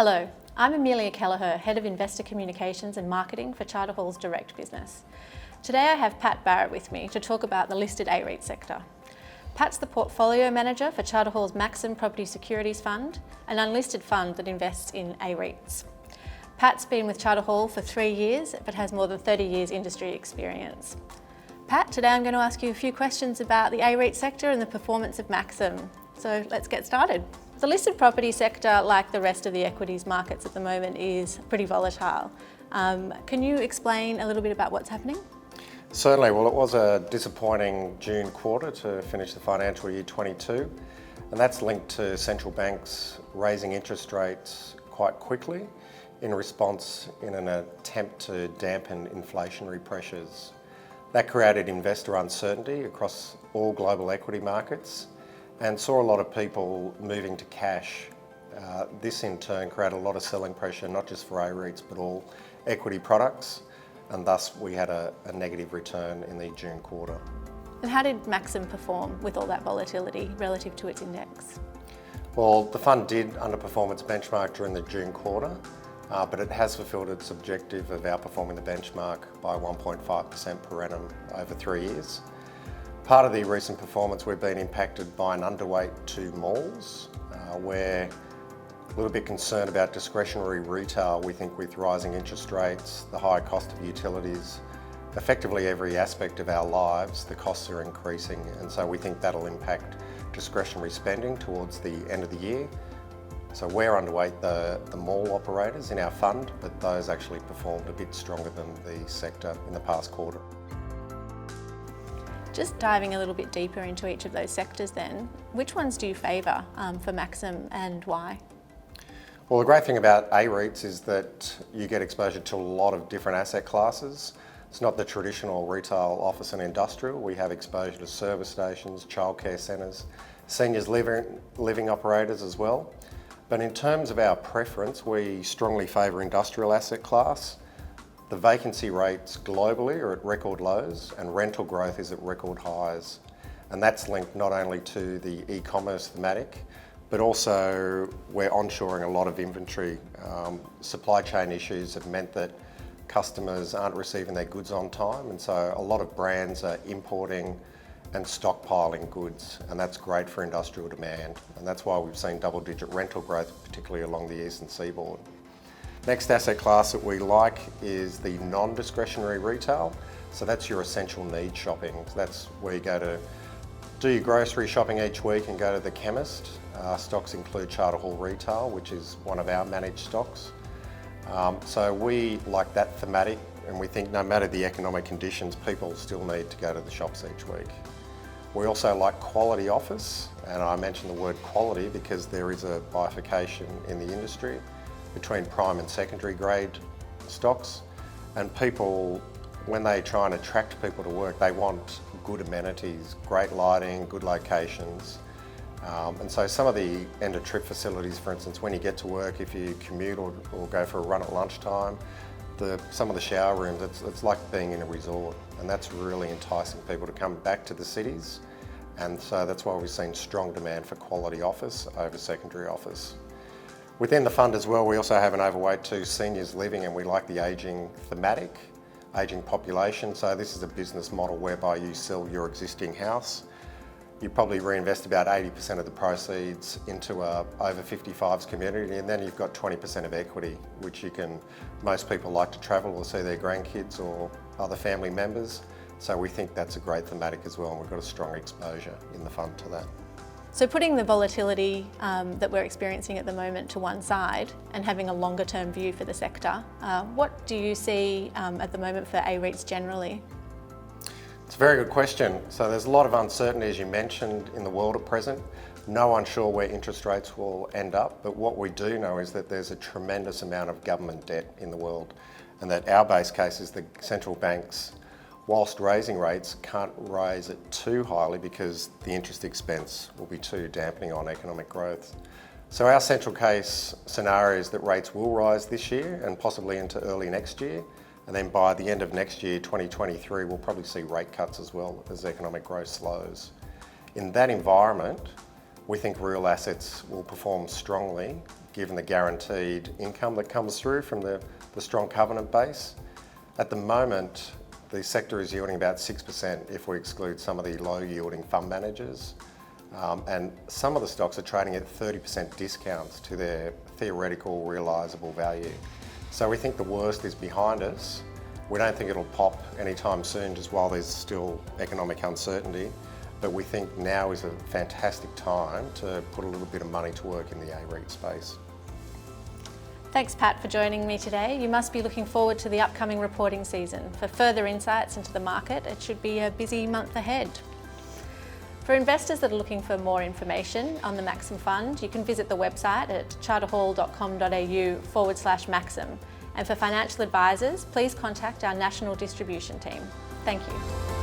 Hello, I'm Amelia Kelleher, Head of Investor Communications and Marketing for Charter Hall's direct business. Today I have Pat Barrett with me to talk about the listed AREIT sector. Pat's the Portfolio Manager for Charter Hall's Maxim Property Securities Fund, an unlisted fund that invests in AREITs. Pat's been with Charter Hall for 3 years, but has more than 30 years industry experience. Pat, today I'm going to ask you a few questions about the AREIT sector and the performance of Maxim. So let's get started. The listed property sector, like the rest of the equities markets at the moment, is pretty volatile. Can you explain a little bit about what's happening? Certainly. Well, it was a disappointing June quarter to finish the financial year 22, and that's linked to central banks raising interest rates quite quickly in response in an attempt to dampen inflationary pressures. That created investor uncertainty across all global equity markets and saw a lot of people moving to cash. This in turn created a lot of selling pressure, not just for AREITs, but all equity products, and thus we had a negative return in the June quarter. And how did Maxim perform with all that volatility relative to its index? Well, the fund did underperform its benchmark during the June quarter, but it has fulfilled its objective of outperforming the benchmark by 1.5% per annum over 3 years. Part of the recent performance, we've been impacted by an underweight to malls. We're a little bit concerned about discretionary retail. We think with rising interest rates, the high cost of utilities, effectively every aspect of our lives, the costs are increasing, and so we think that'll impact discretionary spending towards the end of the year. So we're underweight the mall operators in our fund, but those actually performed a bit stronger than the sector in the past quarter. Just diving a little bit deeper into each of those sectors then, which ones do you favour for Maxim and why? Well, the great thing about AREITs is that you get exposure to a lot of different asset classes. It's not the traditional retail, office and industrial. We have exposure to service stations, childcare centres, seniors living operators as well. But in terms of our preference, we strongly favour industrial asset class. The vacancy rates globally are at record lows and rental growth is at record highs. And that's linked not only to the e-commerce thematic, but also we're onshoring a lot of inventory. Supply chain issues have meant that customers aren't receiving their goods on time, and so a lot of brands are importing and stockpiling goods, and that's great for industrial demand. And that's why we've seen double-digit rental growth, particularly along the eastern seaboard. Next asset class that we like is the non-discretionary retail. So that's your essential needs shopping. So that's where you go to do your grocery shopping each week and go to the chemist. Stocks include Charter Hall Retail, which is one of our managed stocks. So we like that thematic, and we think no matter the economic conditions, people still need to go to the shops each week. We also like quality office, and I mention the word quality because there is a bifurcation in the industry between prime and secondary grade stocks, and people, when they try and attract people to work, they want good amenities, great lighting, good locations. And so some of the end of trip facilities, for instance, when you get to work, if you commute or go for a run at lunchtime, some of the shower rooms, it's like being in a resort, and that's really enticing people to come back to the cities. And so that's why we've seen strong demand for quality office over secondary office. Within the fund as well, we also have an overweight to seniors living, and we like the ageing thematic, ageing population. So this is a business model whereby you sell your existing house. You probably reinvest about 80% of the proceeds into a over 55s community, and then you've got 20% of equity, which most people like to travel or see their grandkids or other family members. So we think that's a great thematic as well, and we've got a strong exposure in the fund to that. So putting the volatility that we're experiencing at the moment to one side and having a longer term view for the sector, what do you see at the moment for AREITs generally? It's a very good question. So there's a lot of uncertainty, as you mentioned, in the world at present. No one's sure where interest rates will end up, but what we do know is that there's a tremendous amount of government debt in the world, and that our base case is the central banks, whilst raising rates, can't raise it too highly because the interest expense will be too dampening on economic growth. So our central case scenario is that rates will rise this year and possibly into early next year. And then by the end of next year, 2023, we'll probably see rate cuts as well as economic growth slows. In that environment, We think real assets will perform strongly given the guaranteed income that comes through from the strong covenant base. At the moment, the sector is yielding about 6% if we exclude some of the low yielding fund managers. And some of the stocks are trading at 30% discounts to their theoretical realisable value. So we think the worst is behind us. We don't think it'll pop anytime soon, just while there's still economic uncertainty. But we think now is a fantastic time to put a little bit of money to work in the AREIT space. Thanks, Pat, for joining me today. You must be looking forward to the upcoming reporting season. For further insights into the market, it should be a busy month ahead. For investors that are looking for more information on the Maxim Fund, you can visit the website at charterhall.com.au/Maxim. And for financial advisors, please contact our national distribution team. Thank you.